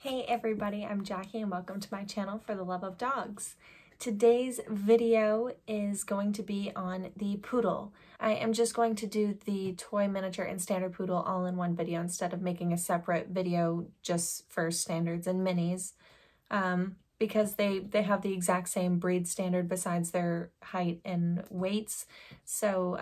Hey everybody, I'm Jackie and welcome to my channel for the love of dogs. Today's video is going to be on the Poodle. I am just going to do the toy, miniature, and standard Poodle all in one video instead of making a separate video just for standards and minis because they have the exact same breed standard besides their height and weights. So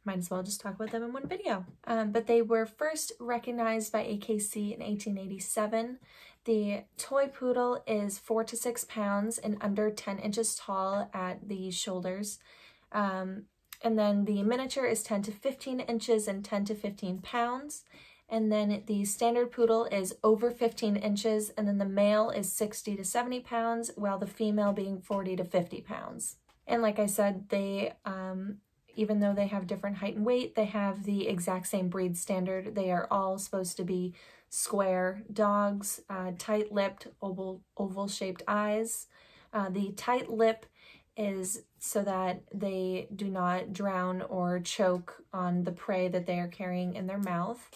might as well just talk about them in one video. But they were first recognized by AKC in 1887. The toy poodle is 4 to 6 pounds and under 10 inches tall at the shoulders. And then the miniature is 10 to 15 inches and 10 to 15 pounds. And then the standard poodle is over 15 inches, and then the male is 60 to 70 pounds, while the female being 40 to 50 pounds. And like I said, they even though they have different height and weight, they have the exact same breed standard. They are all supposed to be square dogs, tight-lipped, oval-shaped eyes. The tight lip is so that they do not drown or choke on the prey that they are carrying in their mouth.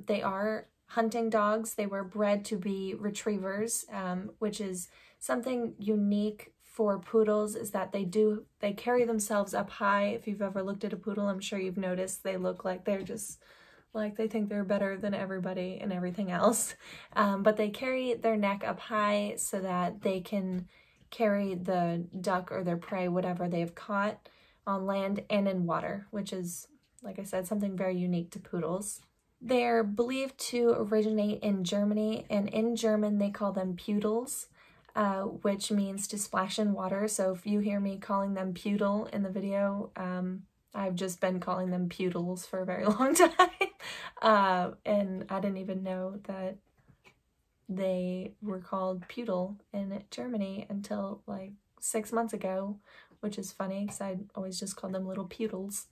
They are hunting dogs. They were bred to be retrievers, which is something unique for poodles, is that they carry themselves up high. If you've ever looked at a poodle, I'm sure you've noticed they look like they're just like they think they're better than everybody and everything else. But they carry their neck up high so that they can carry the duck or their prey, whatever they've caught, on land and in water, which is, like I said, something very unique to poodles. They're believed to originate in Germany, and in German they call them Poodles. Which means to splash in water. So if you hear me calling them Poodle in the video, I've just been calling them Poodles for a very long time. And I didn't even know that they were called Poodle in Germany until like 6 months ago, which is funny because I always just called them little Poodles.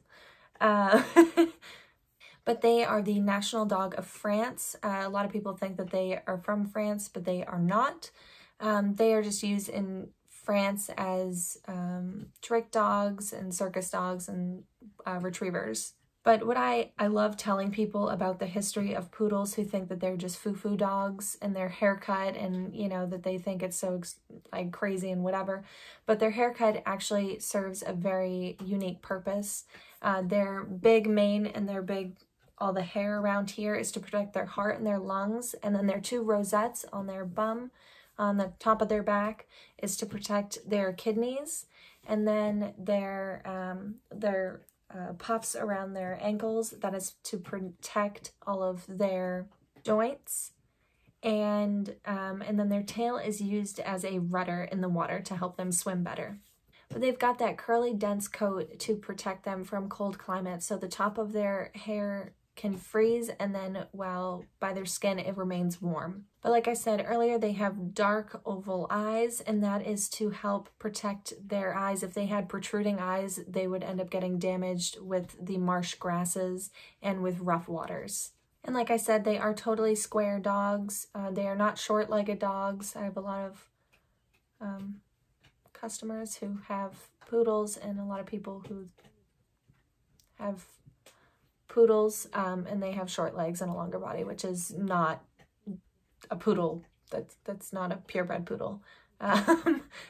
But they are the national dog of France. A lot of people think that they are from France, but they are not. They are just used in France as trick dogs and circus dogs and retrievers. But what I love telling people about the history of poodles who think that they're just foo-foo dogs and their haircut, and you know that they think it's so like crazy and whatever, but their haircut actually serves a very unique purpose. Their big mane and their all the hair around here is to protect their heart and their lungs, and then their 2 rosettes on their bum on the top of their back is to protect their kidneys, and then their puffs around their ankles, that is to protect all of their joints, and then their tail is used as a rudder in the water to help them swim better. But they've got that curly, dense coat to protect them from cold climates, so the top of their hair can freeze, and then while by their skin it remains warm. But like I said earlier, they have dark oval eyes, and that is to help protect their eyes. If they had protruding eyes, they would end up getting damaged with the marsh grasses and with rough waters. And like I said, they are totally square dogs. They are not short-legged dogs. I have a lot of customers who have poodles and a lot of people who have poodles, and they have short legs and a longer body, which is not a poodle. That's not a purebred poodle.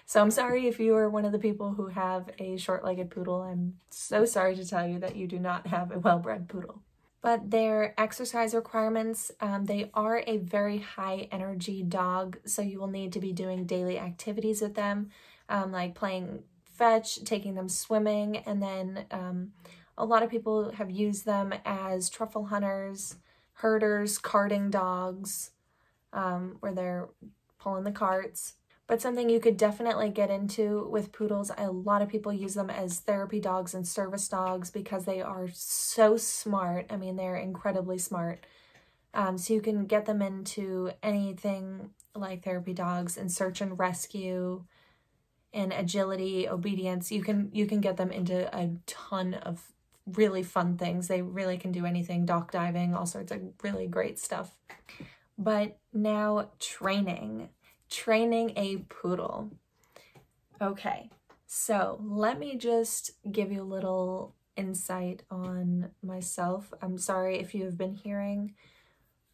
So I'm sorry if you are one of the people who have a short-legged poodle. I'm so sorry to tell you that you do not have a well-bred poodle. But their exercise requirements, they are a very high energy dog, so you will need to be doing daily activities with them, like playing fetch, taking them swimming, and then a lot of people have used them as truffle hunters, herders, carting dogs, where they're pulling the carts. But something you could definitely get into with poodles, a lot of people use them as therapy dogs and service dogs because they are so smart. I mean, they're incredibly smart. So you can get them into anything like therapy dogs and search and rescue and agility, obedience. You can get them into a ton of really fun things. They really can do anything, dock diving, all sorts of really great stuff. But now training a poodle. Okay, so let me just give you a little insight on myself. I'm sorry if you have been hearing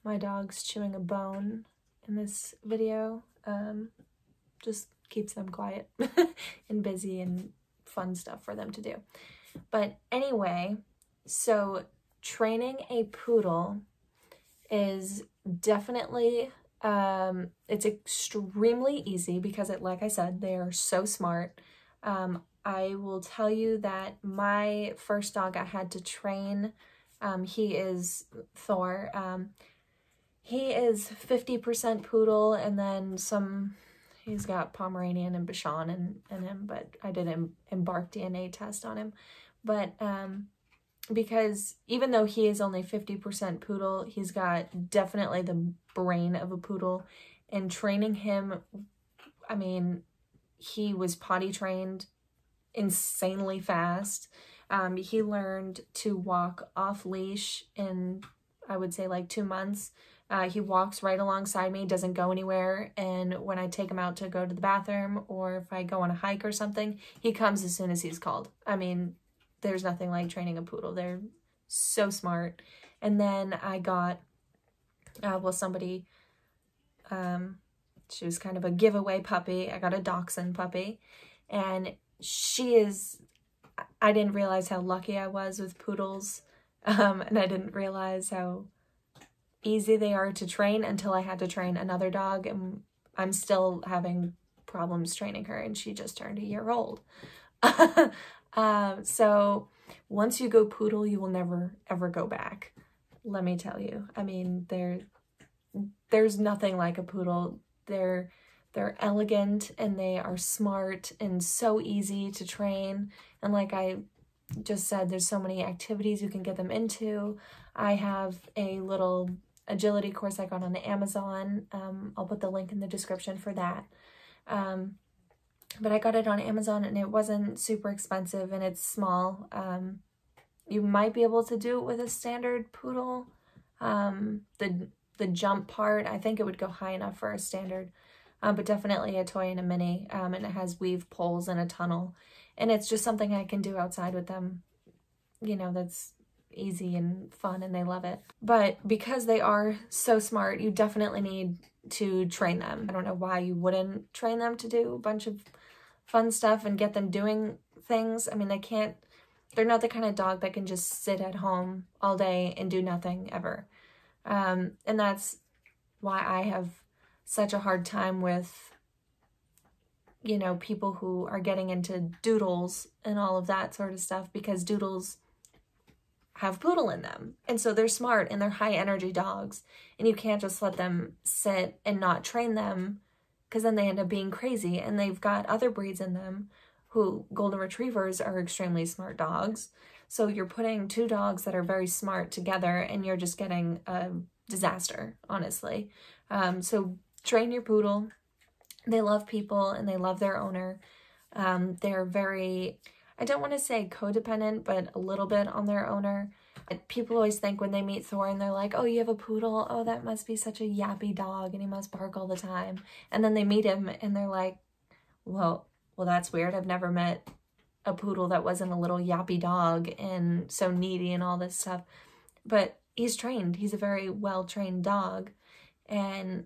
my dog's chewing a bone in this video. Just keeps them quiet and busy and fun stuff for them to do. But anyway, so training a poodle is definitely, it's extremely easy because like I said, they are so smart. I will tell you that my first dog I had to train, he is Thor. He is 50% poodle, and then he's got Pomeranian and Bichon in him, but I did an embark DNA test on him. But because even though he is only 50% poodle, he's got definitely the brain of a poodle. And training him, I mean, he was potty trained insanely fast. He learned to walk off leash in, I would say, like 2 months. He walks right alongside me, doesn't go anywhere, and when I take him out to go to the bathroom or if I go on a hike or something, he comes as soon as he's called. I mean, there's nothing like training a poodle. They're so smart. And then I got, somebody, she was kind of a giveaway puppy. I got a dachshund puppy, and I didn't realize how lucky I was with poodles, and I didn't realize how easy they are to train until I had to train another dog, and I'm still having problems training her, and she just turned 1 year old. So once you go poodle, you will never ever go back. Let me tell you. I mean, there's nothing like a poodle. They're elegant and they are smart and so easy to train. And like I just said, there's so many activities you can get them into. I have a little agility course I got on Amazon. I'll put the link in the description for that. But I got it on Amazon and it wasn't super expensive and it's small. You might be able to do it with a standard poodle. The jump part, I think it would go high enough for a standard, but definitely a toy and a mini. And it has weave poles and a tunnel. And it's just something I can do outside with them. You know, that's easy and fun and they love it. But because they are so smart, you definitely need to train them. I don't know why you wouldn't train them to do a bunch of fun stuff and get them doing things. I mean, they're not the kind of dog that can just sit at home all day and do nothing ever. And that's why I have such a hard time with, you know, people who are getting into doodles and all of that sort of stuff, because doodles have poodle in them. And so they're smart and they're high energy dogs. And you can't just let them sit and not train them, because then they end up being crazy. And they've got other breeds in them who, golden retrievers are extremely smart dogs. So you're putting two dogs that are very smart together and you're just getting a disaster, honestly. So train your poodle. They love people and they love their owner. They're very, I don't want to say codependent, but a little bit on their owner. People always think when they meet Thor and they're like, oh, you have a poodle? Oh, that must be such a yappy dog and he must bark all the time. And then they meet him and they're like, well, that's weird. I've never met a poodle that wasn't a little yappy dog and so needy and all this stuff. But he's trained. He's a very well-trained dog. And,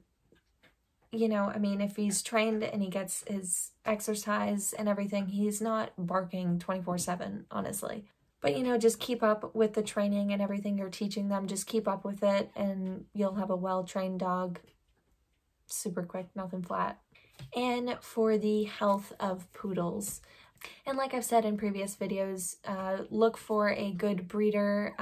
you know, I mean, if he's trained and he gets his exercise and everything, he's not barking 24/7, honestly. But, you know, just keep up with the training and everything you're teaching them. Just keep up with it and you'll have a well-trained dog super quick, nothing flat. And for the health of poodles, and like I've said in previous videos, look for a good breeder,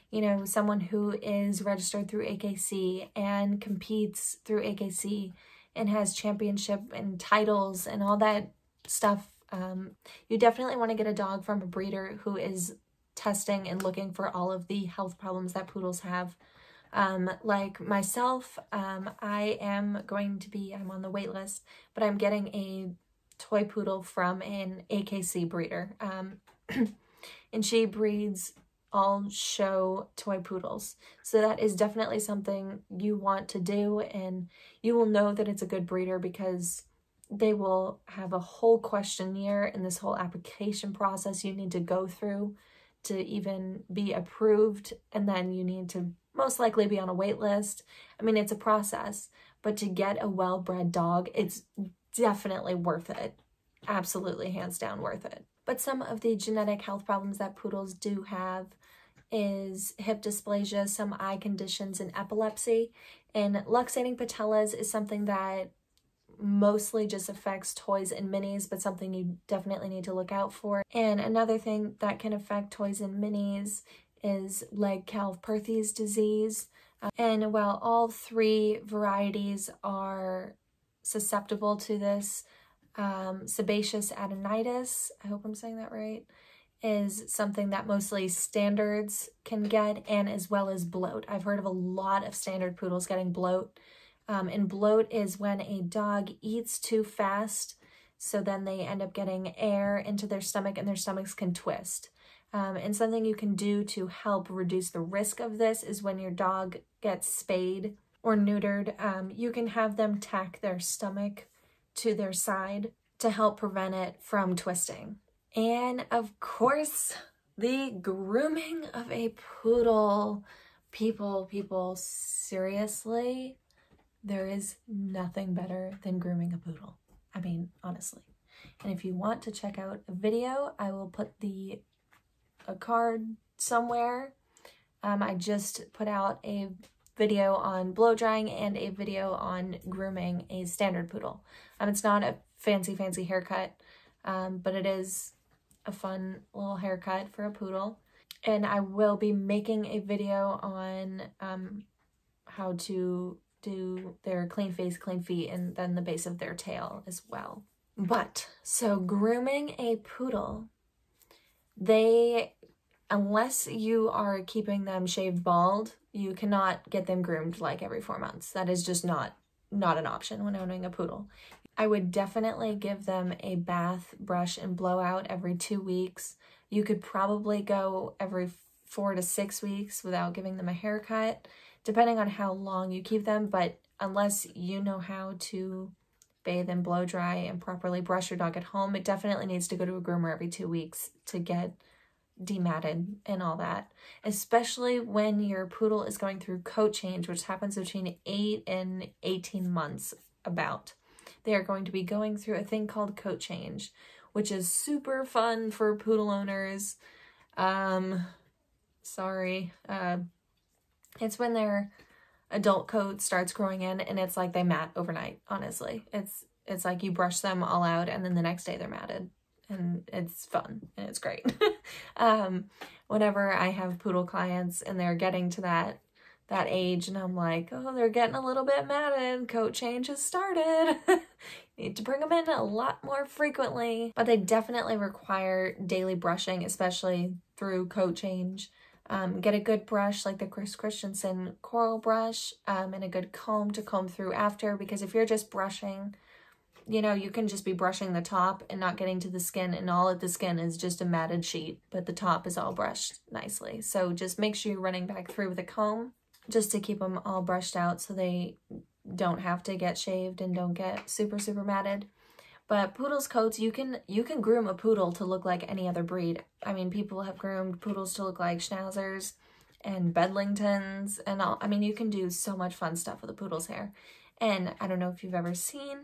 you know, someone who is registered through AKC and competes through AKC and has championship and titles and all that stuff. You definitely want to get a dog from a breeder who is testing and looking for all of the health problems that poodles have. Like myself, I am I'm on the wait list, but I'm getting a toy poodle from an AKC breeder. And she breeds all show toy poodles. So that is definitely something you want to do, and you will know that it's a good breeder because they will have a whole questionnaire in this whole application process you need to go through to even be approved, and then you need to most likely be on a wait list. I mean, it's a process, but to get a well-bred dog, it's definitely worth it. Absolutely, hands down worth it. But some of the genetic health problems that poodles do have is hip dysplasia, some eye conditions, and epilepsy. And luxating patellas is something that mostly just affects toys and minis, but something you definitely need to look out for. And another thing that can affect toys and minis is Legg-Calvé-Perthes disease. And while all 3 varieties are susceptible to this, sebaceous adenitis, I hope I'm saying that right, is something that mostly standards can get, and as well as bloat. I've heard of a lot of standard poodles getting bloat. And bloat is when a dog eats too fast, so then they end up getting air into their stomach and their stomachs can twist. And something you can do to help reduce the risk of this is when your dog gets spayed or neutered, you can have them tack their stomach to their side to help prevent it from twisting. And of course, the grooming of a poodle. People, seriously, there is nothing better than grooming a poodle. I mean, honestly. And if you want to check out a video, I will put a card somewhere. I just put out a video on blow drying and a video on grooming a standard poodle. It's not a fancy haircut, but it is a fun little haircut for a poodle. And I will be making a video on how to do their clean face, clean feet, and then the base of their tail as well. But, so grooming a poodle, unless you are keeping them shaved bald, you cannot get them groomed like every 4 months. That is just not an option when owning a poodle. I would definitely give them a bath, brush, and blowout every 2 weeks. You could probably go every 4 to 6 weeks without giving them a haircut, depending on how long you keep them. But unless you know how to bathe and blow dry and properly brush your dog at home, it definitely needs to go to a groomer every 2 weeks to get dematted and all that, especially when your poodle is going through coat change, which happens between 8 and 18 months about. They are going to be going through a thing called coat change, which is super fun for poodle owners. It's when their adult coat starts growing in, and it's like they mat overnight, honestly. It's like you brush them all out and then the next day they're matted. And it's fun and it's great. Whenever I have poodle clients and they're getting to that age and I'm like, oh, they're getting a little bit matted, coat change has started. Need to bring them in a lot more frequently. But they definitely require daily brushing, especially through coat change. Get a good brush like the Chris Christensen coral brush, and a good comb to comb through after, because if you're just brushing, you know, you can just be brushing the top and not getting to the skin, and all of the skin is just a matted sheet, but the top is all brushed nicely. So just make sure you're running back through with a comb just to keep them all brushed out so they don't have to get shaved and don't get super matted. But poodles' coats, you can groom a poodle to look like any other breed. I mean, people have groomed poodles to look like schnauzers and bedlingtons and all. I mean, you can do so much fun stuff with a poodle's hair. And I don't know if you've ever seen,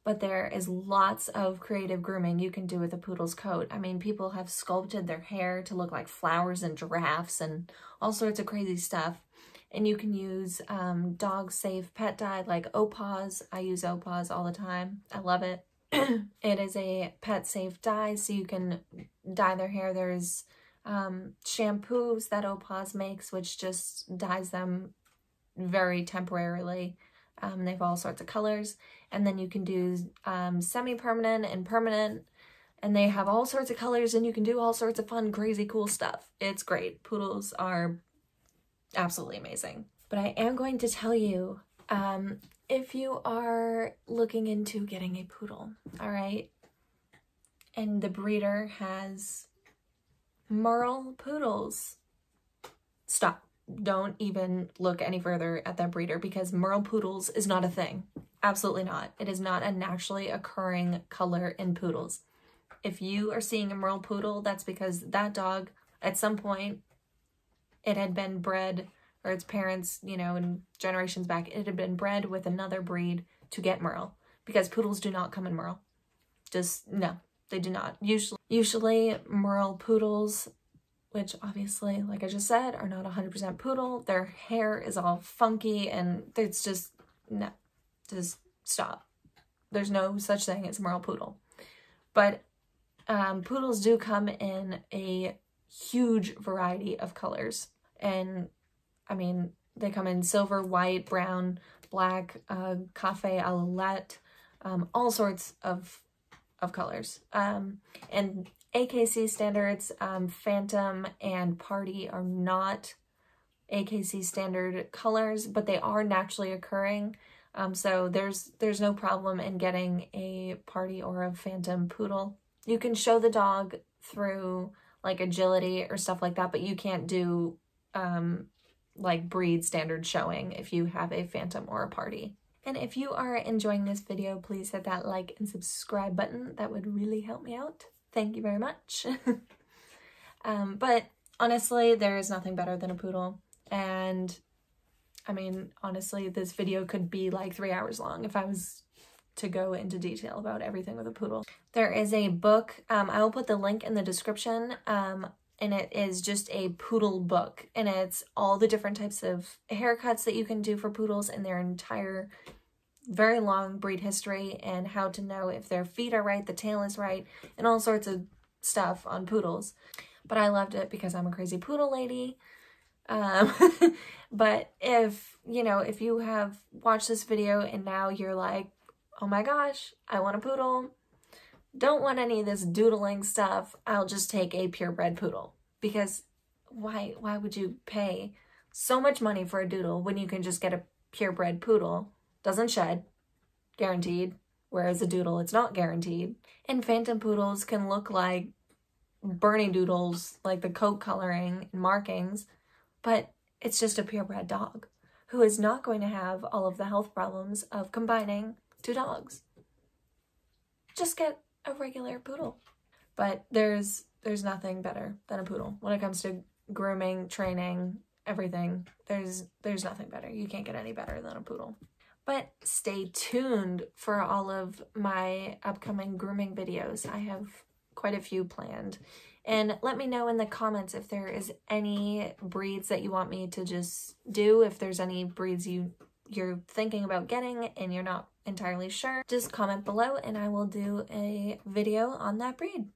but there is lots of creative grooming you can do with a poodle's coat. I mean, people have sculpted their hair to look like flowers and giraffes and all sorts of crazy stuff. And you can use dog-safe pet dye like Opaz. I use Opaz all the time. I love it. It is a pet-safe dye, so you can dye their hair. There's shampoos that Opaz makes, which just dyes them very temporarily. They have all sorts of colors. And then you can do semi-permanent and permanent. And they have all sorts of colors, and you can do all sorts of fun, crazy, cool stuff. It's great. Poodles are absolutely amazing. But I am going to tell you, if you are looking into getting a poodle, all right, and the breeder has Merle poodles, stop. Don't even look any further at that breeder, because Merle poodles is not a thing. Absolutely not. It is not a naturally occurring color in poodles. If you are seeing a Merle poodle, that's because that dog, at some point, it had been bred or its parents, you know, in generations back, it had been bred with another breed to get Merle, because poodles do not come in Merle. Just, no, they do not. Usually Merle poodles, which obviously, like I just said, are not 100% poodle. Their hair is all funky and it's just, no, just stop. There's no such thing as Merle poodle. But poodles do come in a huge variety of colors. And I mean, they come in silver, white, brown, black, cafe, alette, all sorts of colors. And AKC standards, Phantom and Party are not AKC standard colors, but they are naturally occurring. So there's no problem in getting a Party or a Phantom poodle. You can show the dog through like agility or stuff like that, but you can't do like breed standard showing if you have a Phantom or a Party. And if you are enjoying this video, please hit that like and subscribe button. That would really help me out. Thank you very much. But honestly, there is nothing better than a poodle. And I mean, honestly, this video could be like 3 hours long if I was to go into detail about everything with a poodle. There is a book, I will put the link in the description, and it is just a poodle book, and it's all the different types of haircuts that you can do for poodles and their entire very long breed history, and how to know if their feet are right, the tail is right, and all sorts of stuff on poodles. But I loved it because I'm a crazy poodle lady. But if, you know, if you have watched this video and now you're like, oh my gosh, I want a poodle, don't want any of this doodling stuff, I'll just take a purebred poodle. Because why would you pay so much money for a doodle when you can just get a purebred poodle? Doesn't shed, guaranteed, whereas a doodle, it's not guaranteed. And Phantom poodles can look like Bernie doodles, like the coat coloring and markings, but it's just a purebred dog who is not going to have all of the health problems of combining two dogs. Just get a regular poodle. But there's nothing better than a poodle when it comes to grooming, training, everything. There's nothing better. You can't get any better than a poodle. But stay tuned for all of my upcoming grooming videos. I have quite a few planned. And let me know in the comments if there is any breeds that you want me to just do. If there's any breeds you're thinking about getting and you're not entirely sure, just comment below and I will do a video on that breed.